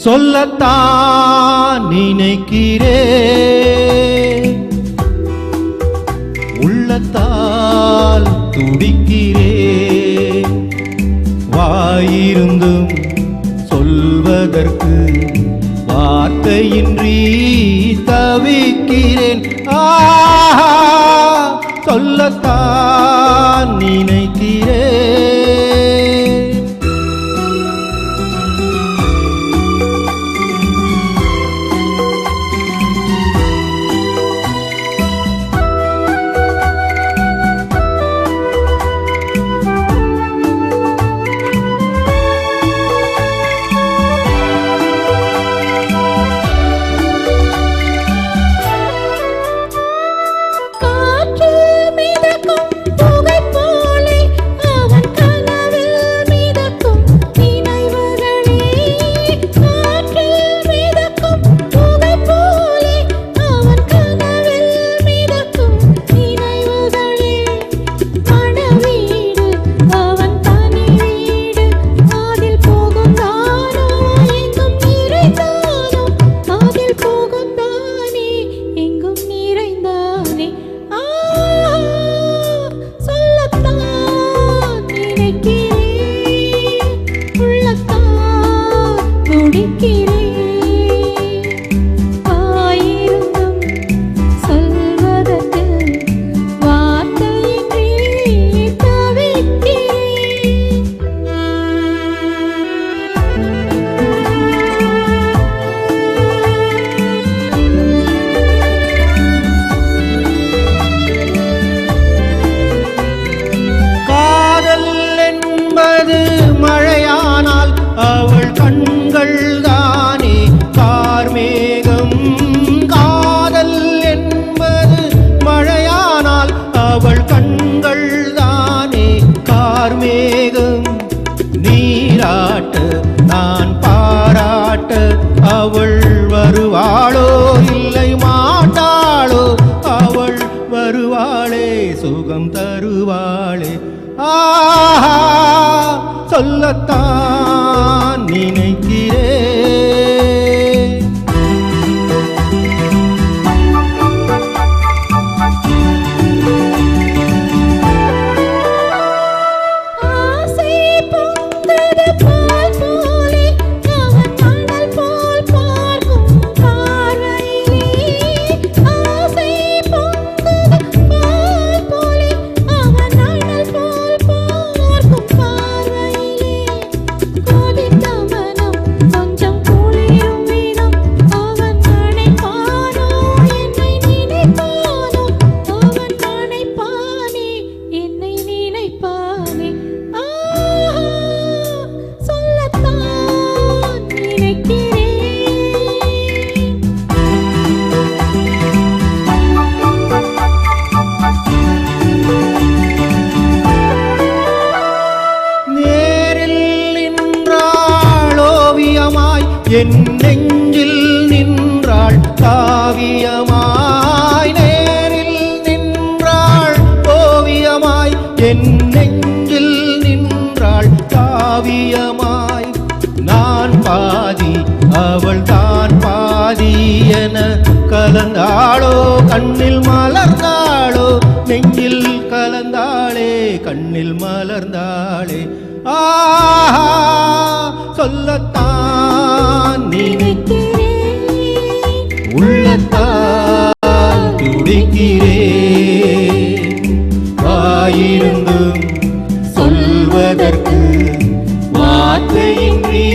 சொல்லத்தான் நினைக்கிறேன், உள்ளத்தால் துடிக்கிறேன், வாயிருந்தும் சொல்வதற்கு வார்த்தையின்றி தவிக்கிறேன். சொல்லத்தான் நினைக்கிறேன். மழையானால் அவள் கண்கள் தானே கார்மேகம். காதல் என்பது மழையானால் அவள் கண்கள் தானே கார்மேகம். நீராட்ட நான் பாராட்ட அவள் வருவாளோ இல்லை மாட்டாளோ, அவள் வருவாளே சுகம் தருவாளே. சொல்லத்தான் நினைக்கிறேன். ஆசை பொங்குது பால் போலே அவன் மணல் போல் பார்க்கும் பார்வையிலே. ஆசை பொங்குது பால் போலே அவன் மணல் போல் பார்க்கும் பார்வையிலே. கொதித்த மனம் கொஞ்சம் குளிரும் விதம் அவன் நினைப்பானோ என்னை நினைப்பானோ, அவன் நினைப்பானே என்னை நினைப்பானே. சொல்லத்தான் நினைக்கிறேன். நேரில் நின்றாள் ஓவியமாய், என் நெஞ்சில் நின்றாள் காவியமாய். நேரில் நின்றாள் ஓவியமாய், என் நெஞ்சில் நின்றாள் காவியமாய். நான் பாதி அவள் தான் பாதி என கலந்தாளோ, கண்ணில் மலர்ந்தாளோ, நெஞ்சில் கலந்தாளே கண்ணில் மலர்ந்தாளே. சொல்லத்தான் நினைக்கிறேன். உள்ளத்தால் துடிக்கிறேன், வாயிருந்தும் சொல்வதற்கு வார்த்தையின்றி